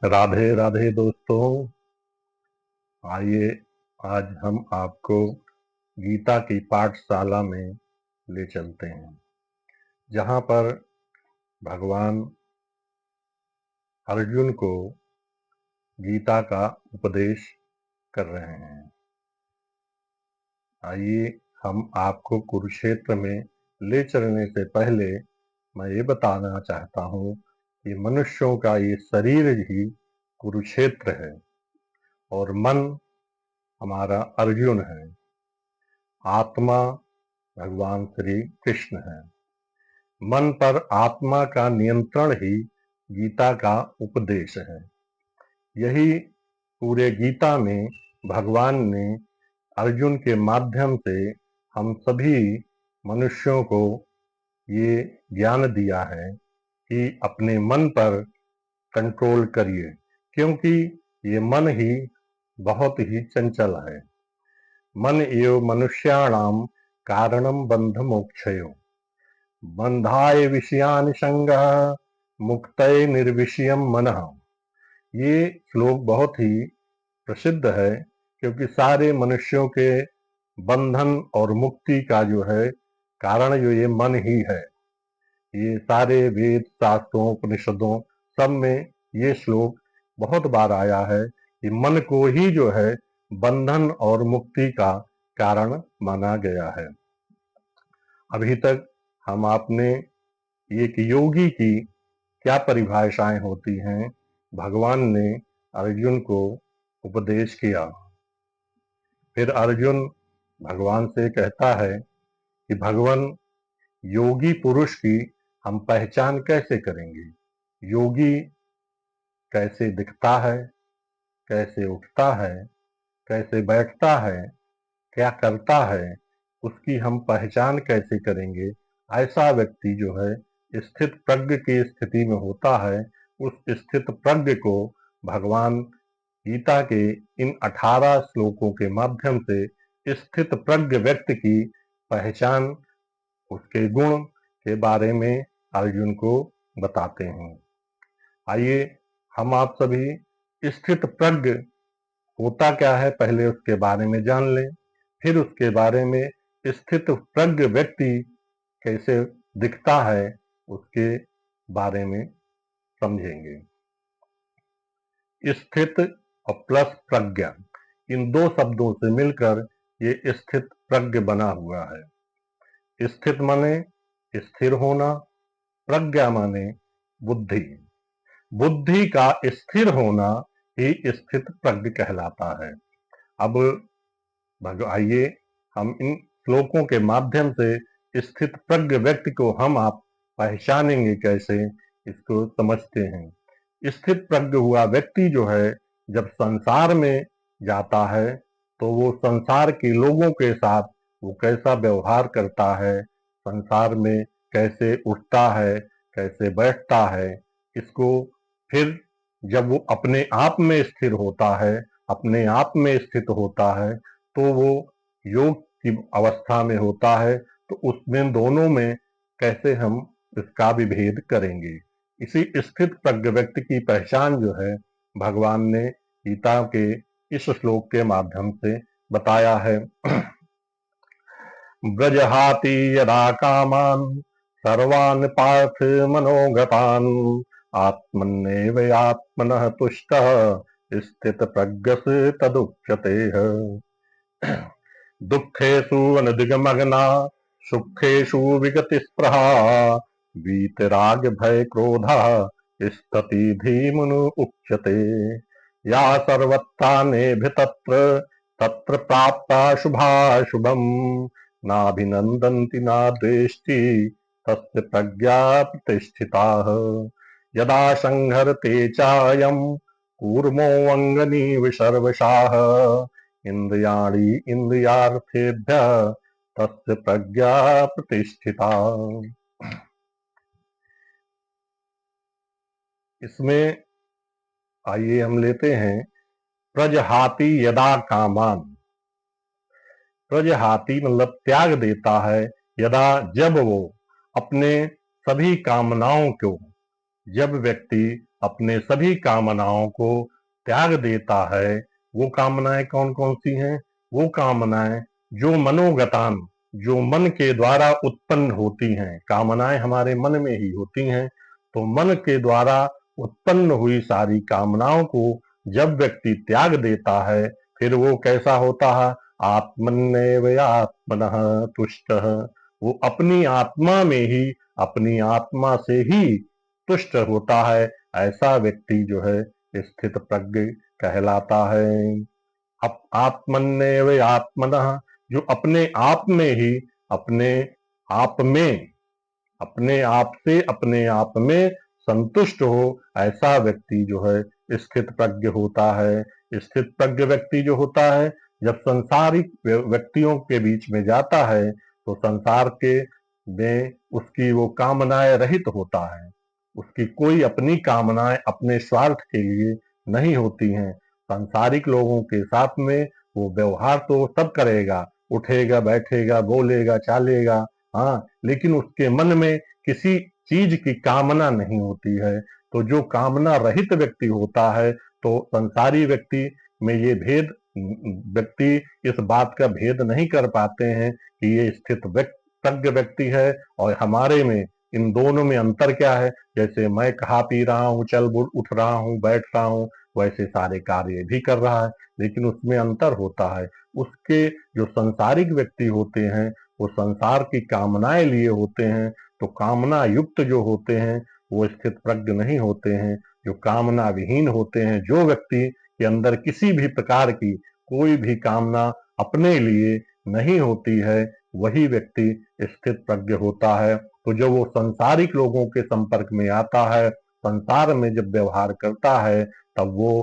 राधे राधे दोस्तों। आइए आज हम आपको गीता की पाठशाला में ले चलते हैं, जहां पर भगवान अर्जुन को गीता का उपदेश कर रहे हैं। आइए हम आपको कुरुक्षेत्र में ले चलने से पहले मैं ये बताना चाहता हूँ कि मनुष्यों का ये शरीर ही कुरुक्षेत्र है और मन हमारा अर्जुन है। आत्मा भगवान श्री कृष्ण है। मन पर आत्मा का नियंत्रण ही गीता का उपदेश है। यही पूरे गीता में भगवान ने अर्जुन के माध्यम से हम सभी मनुष्यों को ये ज्ञान दिया है कि अपने मन पर कंट्रोल करिए, क्योंकि ये मन ही बहुत ही चंचल है। मन एव मनुष्याणाम कारणम बंध मोक्षयो बंधाय विषयान संगः मुक्तये निर्विषयम मनः। ये श्लोक बहुत ही प्रसिद्ध है, क्योंकि सारे मनुष्यों के बंधन और मुक्ति का जो है कारण जो ये मन ही है। ये सारे वेद शास्त्रों उपनिषदों सब में ये श्लोक बहुत बार आया है कि मन को ही जो है बंधन और मुक्ति का कारण माना गया है। अभी तक हम आपने एक योगी की क्या परिभाषाएं होती हैं, भगवान ने अर्जुन को उपदेश किया। फिर अर्जुन भगवान से कहता है कि भगवान, योगी पुरुष की हम पहचान कैसे करेंगे? योगी कैसे दिखता है, कैसे उठता है, कैसे बैठता है, क्या करता है, उसकी हम पहचान कैसे करेंगे? ऐसा व्यक्ति जो है स्थित प्रज्ञ की स्थिति में होता है। उस स्थित प्रज्ञ को भगवान गीता के इन 18 श्लोकों के माध्यम से स्थित प्रज्ञ व्यक्ति की पहचान, उसके गुण के बारे में अर्जुन को बताते हैं। आइए हम आप सभी स्थित प्रज्ञ होता क्या है पहले उसके बारे में जान लें, फिर उसके बारे में स्थित प्रज्ञ व्यक्ति कैसे दिखता है उसके बारे में समझेंगे। स्थित और प्लस प्रज्ञा, इन दो शब्दों से मिलकर ये स्थित प्रज्ञ बना हुआ है। स्थित माने स्थिर होना, प्रज्ञा माने बुद्धि। बुद्धि का स्थिर होना ही स्थित प्रज्ञ कहलाता है। अब आइए हम इन श्लोकों के माध्यम से स्थित प्रज्ञ व्यक्ति को हम आप पहचानेंगे कैसे, इसको समझते हैं। स्थित प्रज्ञ हुआ व्यक्ति जो है जब संसार में जाता है तो वो संसार के लोगों के साथ वो कैसा व्यवहार करता है, संसार में कैसे उठता है, कैसे बैठता है, इसको फिर जब वो अपने आप में स्थिर होता है, अपने आप में स्थित होता है, तो वो योग की अवस्था में होता है। तो उसमें दोनों में कैसे हम इसका विभेद करेंगे? इसी स्थित प्रज्ञ व्यक्ति की पहचान जो है भगवान ने गीता के इस श्लोक के माध्यम से बताया है। ब्रजहाति यदा कामान सर्वान् पार्थ मनोगतान् आत्मन्नेव आत्मनः तुष्टः स्थित प्रज्ञस तदुच्यते। दुःखेषु अनधिगमग्ना सुखेषु विगतिस्पृहा वीतराग भय क्रोधः स्थिति धीमनु उच्यते। या सर्वत्रानेभ्य तत्र तत्र प्राप्ता शुभाशुभम् नाभिनन्दन्ति न द्वेष्टि तस्य प्रज्ञा प्रतिष्ठिता। यदा संहरते चायं कूर्मोऽङ्गनीव सर्वशाः इंद्रियाणि इंद्रियार्थेभ्यः तस्य प्रज्ञा प्रतिष्ठिता। इसमें आइए हम लेते हैं प्रजहाति यदा कामान। प्रजहाति मतलब त्याग देता है, यदा जब वो अपने सभी कामनाओं को, जब व्यक्ति अपने सभी कामनाओं को त्याग देता है, वो कामनाएं कौन कौन सी हैं? वो कामनाएं जो मनोगतान, जो मन के द्वारा उत्पन्न होती हैं। कामनाएं हमारे मन में ही होती हैं, तो मन के द्वारा उत्पन्न हुई सारी कामनाओं को जब व्यक्ति त्याग देता है, फिर वो कैसा होता है? आत्मन्नेव आत्मनः तुष्टः। वो अपनी आत्मा में ही, अपनी आत्मा से ही तुष्ट होता है। ऐसा व्यक्ति जो है स्थित प्रज्ञ कहलाता है। आत्मन्नेव आत्मनः, जो अपने आप में ही, अपने आप में, अपने आप से अपने आप में संतुष्ट हो, ऐसा व्यक्ति जो है स्थित प्रज्ञ होता है। स्थित प्रज्ञ व्यक्ति जो होता है, जब संसारिक व्यक्तियों के बीच में जाता है, तो संसार के में उसकी वो कामनाएं रहित होता है। उसकी कोई अपनी कामनाएं अपने स्वार्थ के लिए नहीं होती हैं। सांसारिक लोगों के साथ में वो व्यवहार तो सब करेगा, उठेगा, बैठेगा, बोलेगा, चालेगा, हाँ, लेकिन उसके मन में किसी चीज की कामना नहीं होती है। तो जो कामना रहित व्यक्ति होता है, तो संसारी व्यक्ति में ये भेद, व्यक्ति इस बात का भेद नहीं कर पाते हैं कि ये स्थित प्रज्ञ व्यक्ति है और हमारे में इन दोनों में अंतर क्या है। जैसे मैं खा पी रहा हूँ, चल उठ रहा हूँ, बैठ रहा हूँ, वैसे सारे कार्य भी कर रहा है, लेकिन उसमें अंतर होता है। उसके जो संसारिक व्यक्ति होते हैं, वो संसार की कामनाएं लिए होते हैं, तो कामना युक्त जो होते हैं वो स्थित प्रज्ञ नहीं होते हैं। जो कामना विहीन होते हैं, जो व्यक्ति के अंदर किसी भी प्रकार की कोई भी कामना अपने लिए नहीं होती है, वही व्यक्ति स्थित प्रज्ञ होता है। तो जब वो संसारिक लोगों के संपर्क में आता है, संसार में जब व्यवहार करता है, तब वो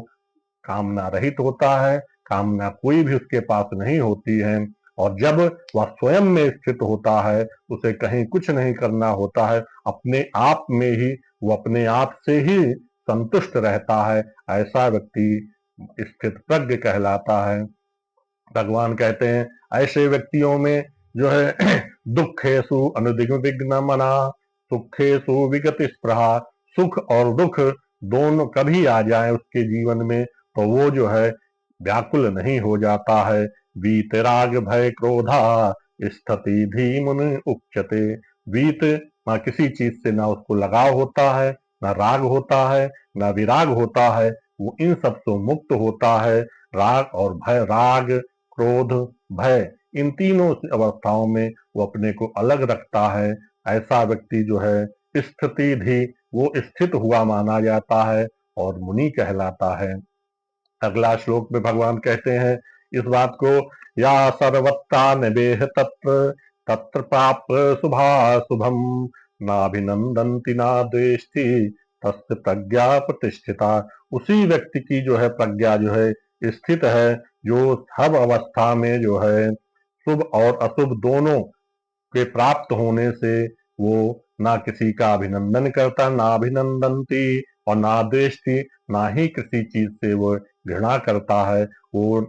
कामना रहित होता है, कामना कोई भी उसके पास नहीं होती है। और जब वह स्वयं में स्थित होता है, उसे कहीं कुछ नहीं करना होता है, अपने आप में ही वो अपने आप से ही संतुष्ट रहता है, ऐसा व्यक्ति स्थित प्रज्ञ कहलाता है। भगवान कहते हैं ऐसे व्यक्तियों में जो है दुखेशु अनुदिग्न मना, सुखेशु विगत स्पृहा। सुख और दुख दोनों कभी आ जाए उसके जीवन में, तो वो जो है व्याकुल नहीं हो जाता है। वीतराग भय क्रोधा स्थिति धीमुन उच्यते। वीत, ना किसी चीज से ना उसको लगाव होता है, ना राग होता है, ना विराग होता है, वो इन सब से मुक्त होता है। राग और भय, राग, क्रोध, भय, इन तीनों अवस्थाओं में वो अपने को अलग रखता है। ऐसा व्यक्ति जो है स्थिति भी, वो स्थित हुआ माना जाता है और मुनि कहलाता है। अगला श्लोक में भगवान कहते हैं इस बात को, या सर्वत्ता निबेह तत्र तत्र पाप शुभा शुभम नाभिनंदंति ना द्वेष्टि तस्य प्रज्ञा प्रतिष्ठिता। उसी व्यक्ति की जो है प्रज्ञा जो है स्थित है, जो सब अवस्था में जो है शुभ और अशुभ दोनों के प्राप्त होने से वो ना किसी का अभिनंदन करता, ना अभिनंदनती, और ना द्वेष्टि, ना ही किसी चीज से वो घृणा करता है। वो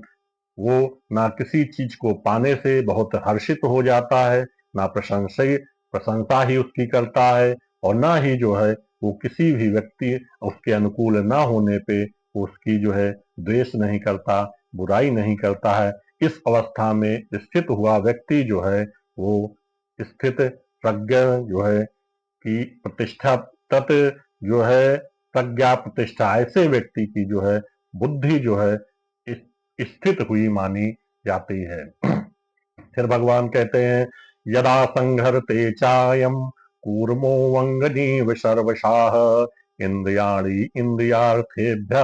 ना किसी चीज को पाने से बहुत हर्षित हो जाता है, ना प्रशंसा ही उसकी करता है, और ना ही जो है वो किसी भी व्यक्ति उसके अनुकूल ना होने पे वो उसकी जो है द्वेष नहीं करता, बुराई नहीं करता है। इस अवस्था में स्थित हुआ व्यक्ति जो है वो स्थित प्रज्ञ जो है कि प्रतिष्ठा तत् जो है प्रज्ञा प्रतिष्ठा, ऐसे व्यक्ति की जो है बुद्धि जो है स्थित हुई मानी जाती है। फिर भगवान कहते हैं यदा संघरते चायम कूर्मो वंगनीव सर्वशाह इंद्रियाणि इंद्रियार्थेभ्य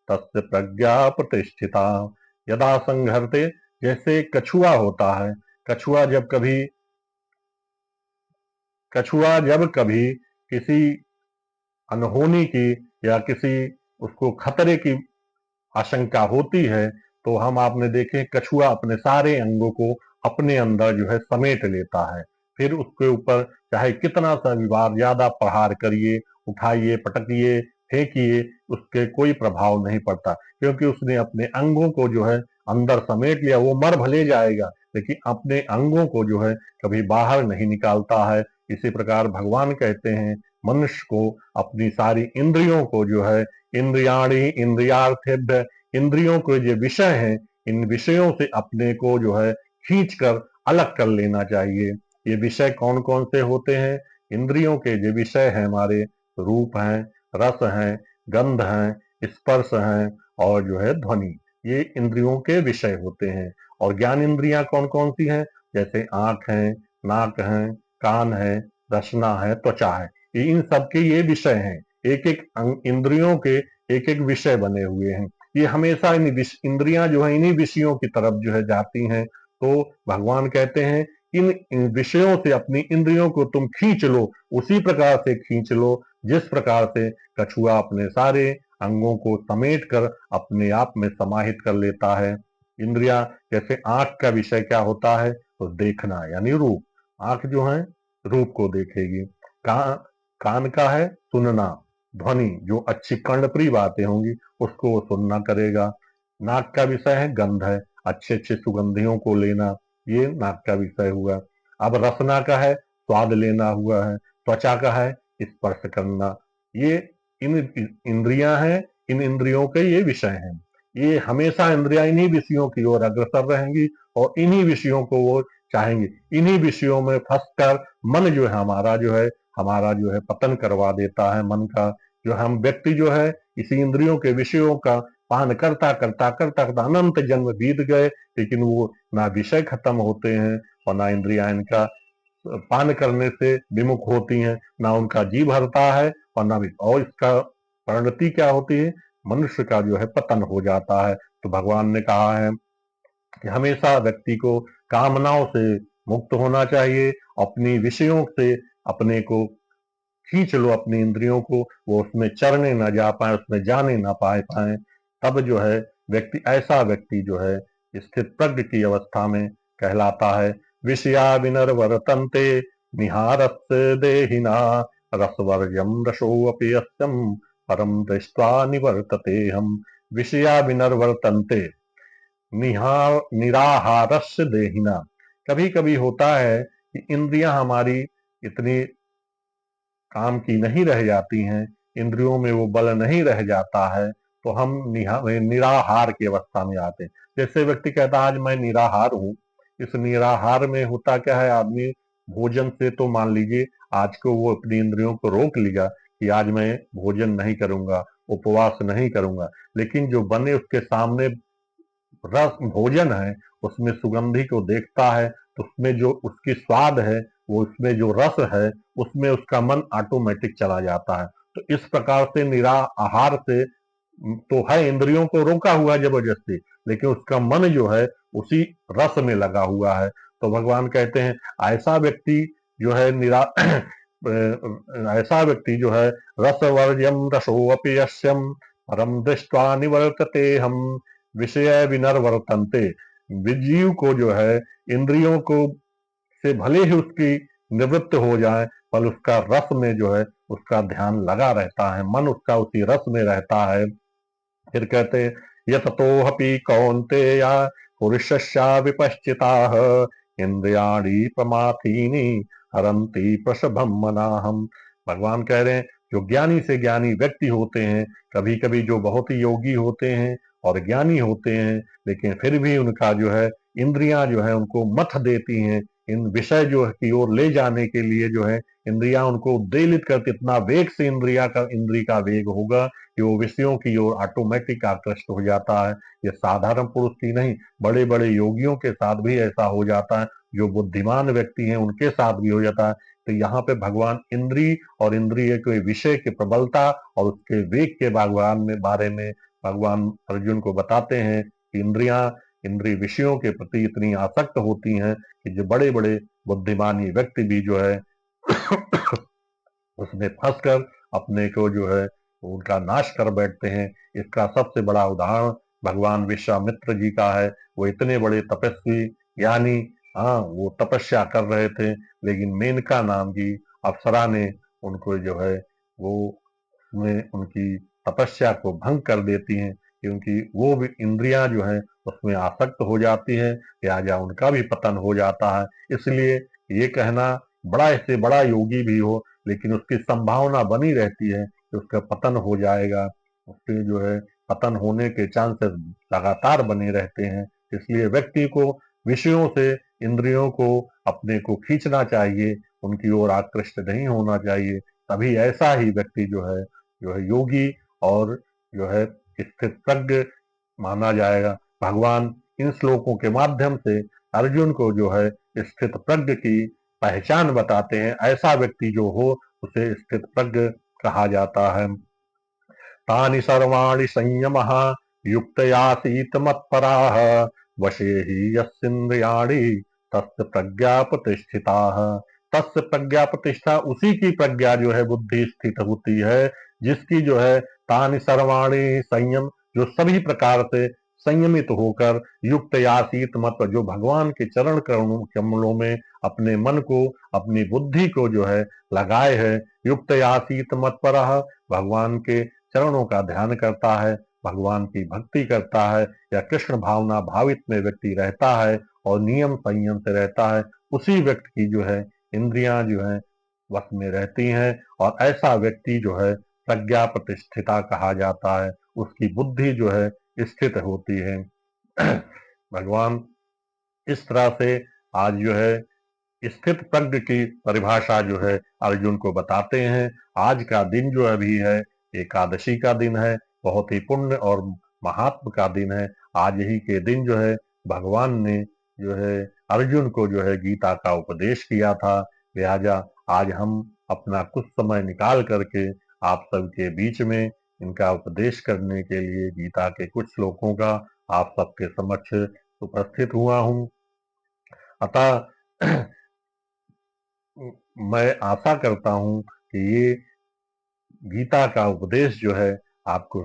तस्य प्रज्ञा प्रतिष्ठिता। यदा संघरते, जैसे कछुआ होता है, कछुआ जब कभी किसी अनहोनी की या किसी उसको खतरे की आशंका होती है, तो हम आपने देखे कछुआ अपने सारे अंगों को अपने अंदर जो है समेट लेता है। फिर उसके ऊपर चाहे कितना सा विवाद, ज्यादा प्रहार करिए, उठाइए, पटकिए, फेंकिए, उसके कोई प्रभाव नहीं पड़ता, क्योंकि उसने अपने अंगों को जो है अंदर समेट लिया। वो मर भले जाएगा, लेकिन अपने अंगों को जो है कभी बाहर नहीं निकालता है। इसी प्रकार भगवान कहते हैं मनुष्य को अपनी सारी इंद्रियों को जो है, इंद्रियाणी इंद्रियार्थेभ्य, इंद्रियों के जो विषय हैं, इन विषयों से अपने को जो है खींच कर अलग कर लेना चाहिए। ये विषय कौन कौन से होते हैं? इंद्रियों के जो विषय हैं हमारे, रूप हैं, रस हैं, गंध हैं, स्पर्श हैं और जो है ध्वनि, ये इंद्रियों के विषय होते हैं। और ज्ञान इंद्रियां कौन कौन सी हैं? जैसे आंख है, नाक है, कान है, रसना है, त्वचा है, ये इन सबके ये विषय हैं। एक एक इंद्रियों के एक एक विषय बने हुए हैं। ये हमेशा इंद्रियां जो है इन्हीं विषयों की तरफ जो है जाती हैं। तो भगवान कहते हैं इन विषयों से अपनी इंद्रियों को तुम खींच लो, उसी प्रकार से खींच लो जिस प्रकार से कछुआ अपने सारे अंगों को समेट कर अपने आप में समाहित कर लेता है। इंद्रिया, जैसे आंख का विषय क्या होता है? तो देखना यानी रूप, आंख जो है रूप को देखेगी। कान का है सुनना, ध्वनि, जो अच्छी कर्णप्रिय बातें होंगी उसको वो सुनना करेगा। नाक का विषय है गंध है, अच्छे अच्छे सुगंधियों को लेना, ये नाक का विषय हुआ। अब रसना का है स्वाद लेना हुआ है। त्वचा का है स्पर्श करना। ये इन इंद्रियां हैं, इन इंद्रियों के ये विषय हैं। ये हमेशा इंद्रियां इन्हीं विषयों की ओर अग्रसर रहेंगी और इन्हीं विषयों को वो चाहेंगे। इन्हीं विषयों में फंसकर मन जो है हमारा जो है पतन करवा देता है। मन का जो हम व्यक्ति जो है इसी इंद्रियों के विषयों का पान करता करता करता करता अनंत जन्म बीत गए, लेकिन वो ना विषय खत्म होते हैं और ना इंद्रियां इनका पान करने से विमुख होती हैं, ना उनका जी भरता है और ना भी, और इसका परिणति क्या होती है? मनुष्य का जो है पतन हो जाता है। तो भगवान ने कहा है कि हमेशा व्यक्ति को कामनाओं से मुक्त होना चाहिए, अपनी विषयों से अपने को खींच लो, अपनी इंद्रियों को, वो उसमें चरने न जा पाए, उसमें जाने ना पाए। तब जो है व्यक्ति, ऐसा व्यक्ति जो है स्थित प्रज्ञ की अवस्था में कहलाता है। विषया विनर्वर्तन्ते निहारस्य देहिना रसवर्जम रसोऽपि यस्यं परम दृष्ट्वा निवर्तते हम। विषया विनर्वर्तन्ते निराहारस्य देहिना। कभी कभी होता है कि इंद्रियां हमारी इतनी काम की नहीं रह जाती हैं, इंद्रियों में वो बल नहीं रह जाता है, तो हम निराहार की अवस्था में आते हैं। जैसे व्यक्ति कहता है आज मैं निराहार हूँ, इस निराहार में होता क्या है? आदमी भोजन से तो मान लीजिए आज को वो अपनी इंद्रियों को रोक लिया कि आज मैं भोजन नहीं करूंगा, उपवास नहीं करूंगा, लेकिन जो बने उसके सामने रस भोजन है, उसमें सुगंधि को देखता है तो उसमें जो उसकी स्वाद है, वो उसमें जो रस है, उसमें उसका मन ऑटोमेटिक चला जाता है। तो इस प्रकार से निराहार से तो है, इंद्रियों को रोका हुआ है जबरदस्ती, लेकिन उसका मन जो है उसी रस में लगा हुआ है। तो भगवान कहते हैं ऐसा व्यक्ति जो है ऐसा व्यक्ति जो है रसवर्ज्यम रसोऽपि यस्यम परम दृष्ट्वा निवर्तते हम विषय विनर्वर्तन्ते। जीव को जो है इंद्रियों को से भले ही उसकी निवृत्त हो जाए, पर उसका रस में जो है उसका ध्यान लगा रहता है, मन उसका उसी रस में रहता है। फिर कहते यततोऽपि कौन्तेया पुरुषस्या विपश्चिताः इंद्रियाणि प्रमाथीनि हरन्ति प्रसभम मनाहम। भगवान कह रहे हैं जो ज्ञानी से ज्ञानी व्यक्ति होते हैं, कभी कभी जो बहुत ही योगी होते हैं और ज्ञानी होते हैं, लेकिन फिर भी उनका जो है इंद्रियां जो है उनको मथ देती हैं, इन विषय जो है की ओर ले जाने के लिए जो है इंद्रियां उनको उद्वेलित करती। इतना वेग से इंद्री का वेग होगा कि वो विषयों की ओर ऑटोमेटिक आकृष्ट हो जाता है। ये साधारण पुरुष की नहीं, बड़े बड़े योगियों के साथ भी ऐसा हो जाता है, जो बुद्धिमान व्यक्ति हैं उनके साथ भी हो जाता है। तो यहाँ पे भगवान इंद्री और इंद्रिय के विषय की प्रबलता और उसके वेग के भगवान में बारे में भगवान अर्जुन को बताते हैं कि इंद्रिय विषयों के प्रति इतनी आसक्त होती हैं कि जो बड़े बड़े बुद्धिमानी व्यक्ति भी जो है उसमें फंसकर अपने को जो है उनका नाश कर बैठते हैं। इसका सबसे बड़ा उदाहरण भगवान विश्वामित्र जी का है। वो इतने बड़े तपस्वी ज्ञानी, हाँ वो तपस्या कर रहे थे, लेकिन मेनका नाम की अप्सरा ने उनको जो है वो में उनकी तपस्या को भंग कर देती हैं, क्योंकि वो भी इंद्रियां जो है उसमें आसक्त हो जाती है, लिहाजा उनका भी पतन हो जाता है। इसलिए ये कहना बड़ा से बड़ा योगी भी हो, लेकिन उसकी संभावना बनी रहती है कि उसका पतन हो जाएगा, उसके जो है पतन होने के चांसेस लगातार बने रहते हैं। इसलिए व्यक्ति को विषयों से इंद्रियों को अपने को खींचना चाहिए, उनकी ओर आकृष्ट नहीं होना चाहिए। तभी ऐसा ही व्यक्ति जो है योगी और जो है स्थित प्रज्ञ माना जाएगा। भगवान इन श्लोकों के माध्यम से अर्जुन को जो है स्थित प्रज्ञ की पहचान बताते हैं। ऐसा व्यक्ति जो हो उसे स्थित प्रज्ञ कहा जाता है। तानि सर्वाणि संयमः युक्तयासीत मत्पराः वशे हि यस्येन्द्रियाणि तस्य प्रज्ञा प्रतिष्ठिताः। तस्य प्रज्ञा प्रतिष्ठा, उसी की प्रज्ञा जो है बुद्धि स्थित होती है, जिसकी जो है तानि सर्वाणि संयम, जो सभी प्रकार से संयमित होकर युक्त यासीत मत, जो भगवान के चरण कमलों में अपने मन को, अपनी बुद्धि को जो है लगाए है। युक्त यासीत मत पर, भगवान के चरणों का ध्यान करता है, भगवान की भक्ति करता है, या कृष्ण भावना भावित में व्यक्ति रहता है और नियम संयम से रहता है, उसी व्यक्ति की जो है इंद्रियां जो है वश में रहती हैं। और ऐसा व्यक्ति जो है प्रज्ञा प्रतिष्ठिता कहा जाता है, उसकी बुद्धि जो है स्थित होती है। भगवान इस तरह से आज जो है स्थित प्रज्ञ की परिभाषा जो है अर्जुन को बताते हैं। आज का दिन जो अभी है एकादशी का दिन है, बहुत ही पुण्य और महात्म का दिन है। आज ही के दिन जो है भगवान ने जो है अर्जुन को जो है गीता का उपदेश किया था। लिहाजा आज हम अपना कुछ समय निकाल करके आप सबके बीच में इनका उपदेश करने के लिए गीता के कुछ श्लोकों का आप सबके समक्ष उपस्थित हुआ हूँ। अतः मैं आशा करता हूँ कि ये गीता का उपदेश जो है आपको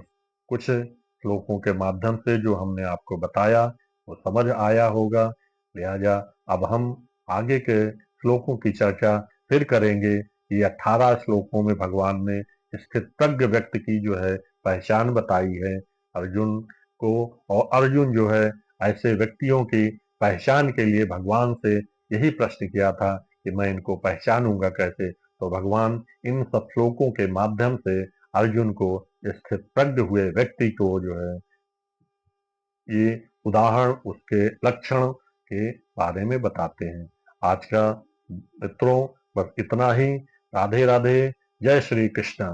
कुछ श्लोकों के माध्यम से जो हमने आपको बताया वो समझ आया होगा। लिहाजा अब हम आगे के श्लोकों की चर्चा फिर करेंगे। ये 18 श्लोकों में भगवान ने स्थित प्रज्ञ व्यक्ति की जो है पहचान बताई है अर्जुन को, और अर्जुन जो है ऐसे व्यक्तियों की पहचान के लिए भगवान से यही प्रश्न किया था कि मैं इनको पहचानूंगा कैसे। तो भगवान इन सब श्लोकों के माध्यम से अर्जुन को स्थित प्रज्ञ हुए व्यक्ति को जो है ये उदाहरण, उसके लक्षण के बारे में बताते हैं। आज का मित्रों बस इतना ही। राधे राधे। जय श्री कृष्ण।